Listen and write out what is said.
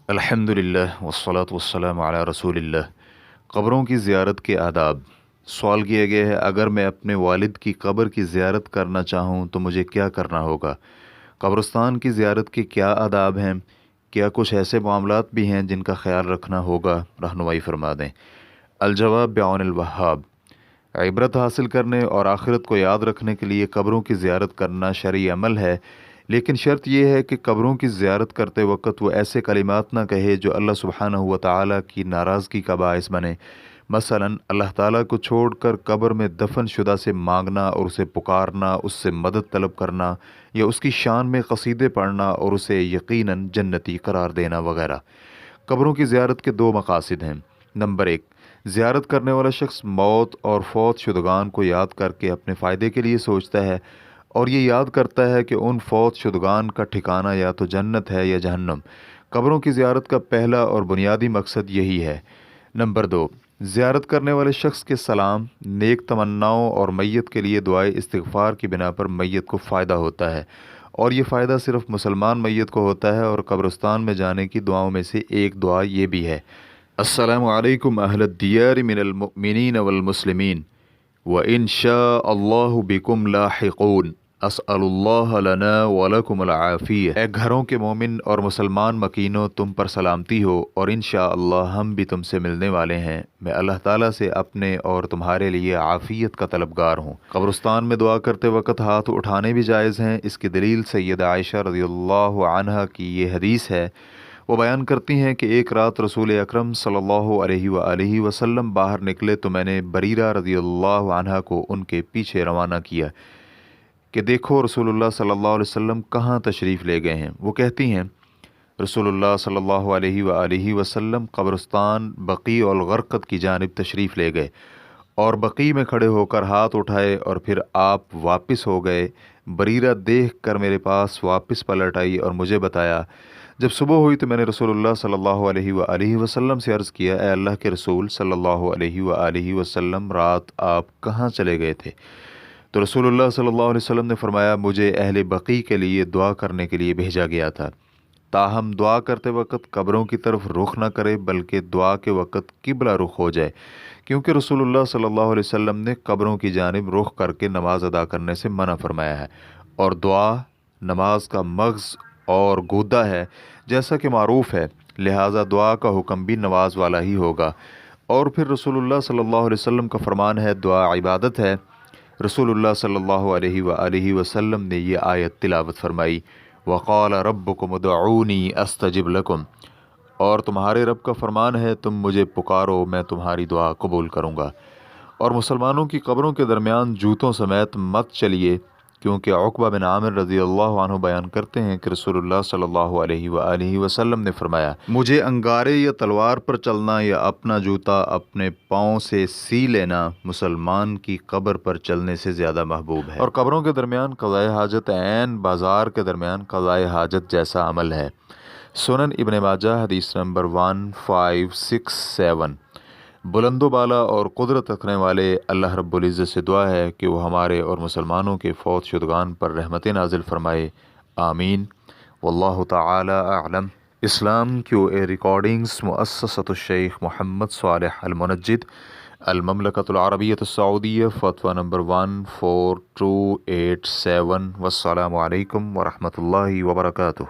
अल्हम्दुलिल्लाह वस्सलातु वस्सलामु अला रसूलिल्लाह। क़ब्रों की ज़ियारत के आदाब। सवाल किया गया है, अगर मैं अपने वालिद की कब्र की ज़ियारत करना चाहूँ तो मुझे क्या करना होगा? कब्रिस्तान की ज़ियारत के क्या आदाब हैं? क्या कुछ ऐसे मामलात भी हैं जिनका ख्याल रखना होगा? रहनुमाई फरमा दें। अलजवाब बिआउनिल वहाब। इबरत हासिल करने और आखिरत को याद रखने के लिए कब्रों की ज़ियारत करना शरई अमल है, लेकिन शर्त यह है कि कब्रों की ज़ियारत करते वक्त वो ऐसे कलिमात ना कहे जो अल्लाह सुब्हानहू व तआला की नाराज़गी का बायस बने। मसलन अल्लाह ताला को छोड़कर कब्र में दफन शुदा से मांगना और उसे पुकारना, उससे मदद तलब करना, या उसकी शान में कसीदे पढ़ना और उसे यकीनन जन्नती करार देना वगैरह। कब्रों की ज़ियारत के दो मकासद हैं। नंबर एक, ज़ियारत करने वाला शख्स मौत और फौत शुदगान को याद करके अपने फ़ायदे के लिए सोचता है और ये याद करता है कि उन फौत शुदगान का ठिकाना या तो जन्नत है या जहन्नम। कब्रों की ज़ियारत का पहला और बुनियादी मकसद यही है। नंबर दो, ज़ियारत करने वाले शख्स के सलाम, नेक तमन्नाओं और मैयत के लिए दुआए इस्तिग़फ़ार की बिना पर मैयत को फ़ायदा होता है, और ये फ़ायदा सिर्फ़ मुसलमान मैयत को होता है। और कब्रिस्तान में जाने की दुआओं में से एक दुआ ये भी है, अस्सलामु अलैकुम अहलद दियार मिनल मुअमिनीन वल मुस्लिमीन व इंशा अल्लाहु बिकुम लाहिक़ून अस्अलुल्लाह लना व लकुमुल आफ़िया। ए घरों के मोमिन और मुसलमान मकीनों, तुम पर सलामती हो और इंशाअल्लाह हम भी तुमसे मिलने वाले हैं। मैं अल्लाह ताला से अपने और तुम्हारे लिए आफ़ियत का तलबगार हूँ। कब्रिस्तान में दुआ करते वक्त हाथ उठाने भी जायज़ हैं। इसकी दलील सैयदा आयशा रज़ियल्लाहु अन्हा की ये हदीस है। वो बयान करती हैं कि एक रात रसूल अकरम सल्लल्लाहु अलैहि वसल्लम बाहर निकले तो मैंने बरीरा रज़ियल्लाहु अन्हा को उनके पीछे रवाना किया कि देखो रसूलुल्लाह सल्लल्लाहु अलैहि वसल्लम कहाँ तशरीफ़ ले गए हैं। वो कहती हैं, रसूलुल्लाह सल्लल्लाहु अलैहि वसल्लम कब्रिस्तान बकी और गरक़द की जानिब तशरीफ़ ले गए और बकी में खड़े होकर हाथ उठाए और फिर आप वापस हो गए। बरीरा देख कर मेरे पास वापस पलट आई और मुझे बताया। जब सुबह हुई तो मैंने रसूलुल्लाह सल्लल्लाहु अलैहि वसल्लम से अर्ज़ किया, ए अल्लाह के रसूल सल्लल्लाहु अलैहि वसल्लम, रात आप कहाँ चले गए थे? तो रसूलुल्लाह सल्लल्लाहु अलैहि वसल्लम ने फरमाया, मुझे अहले बकी के लिए दुआ करने के लिए भेजा गया था। ताहम दुआ करते वक्त कब्रों की तरफ रुख न करे, बल्कि दुआ के वक्त किबला रुख हो जाए, क्योंकि रसूलुल्लाह सल्लल्लाहु अलैहि वसल्लम ने कब्रों की जानिब रुख करके नमाज अदा करने से मना फरमाया है। और दुआ नमाज का मग़ज़ और गुदा है, जैसा कि मारूफ़ है, लिहाजा दुआ का हुक्म भी नमाज वाला ही होगा। और फिर रसूलुल्लाह सल्लल्लाहु अलैहि वसल्लम का फरमान है, दुआ इबादत है। रसूलुल्लाह सल्लल्लाहु अलैहि वसल्लम ने ये आयत तिलावत फरमाई, वक़ाल रब्बुकुम उदऊनी अस्तजिब लकुम, और तुम्हारे रब का फरमान है, तुम मुझे पुकारो मैं तुम्हारी दुआ कबूल करूँगा। और मुसलमानों की कब्रों के दरमियान जूतों समेत मत चलिए, क्योंकि उक़बा बिन आमिर रज़ियल्लाहु अन्हु बयान करते हैं कि रसूलुल्लाह सल्लल्लाहु अलैहि वसल्लम ने फरमाया, मुझे अंगारे या तलवार पर चलना या अपना जूता अपने पाँव से सी लेना मुसलमान की कब्र पर चलने से ज़्यादा महबूब है। और कब्रों के दरमियान क़ज़ाए हाजत ऐन बाज़ार के दरमियान क़ज़ाए हाजत जैसा अमल है। सुनन इब्न माजा हदीस नंबर 1567। बुलंदो बाला और कुदरत रखने वाले अल्लाह रब्बुल इज़्ज़त से दुआ है कि वो हमारे और मुसलमानों के फ़ौत शुदगान पर रहमतें नाज़िल फ़रमाए। आमीन। वल्लाहु तआला अअलम। इस्लाम क्यू रिकॉर्डिंग्स मुअस्ससतुश शेख मोहम्मद सालेह अल मुनज्जिद अल ममलकतुल अरबिय्यतुस सऊदिय्या, फ़तवा नंबर 14287। वस्सलामु अलैकुम व रहमतुल्लाहि व बरकातुहू।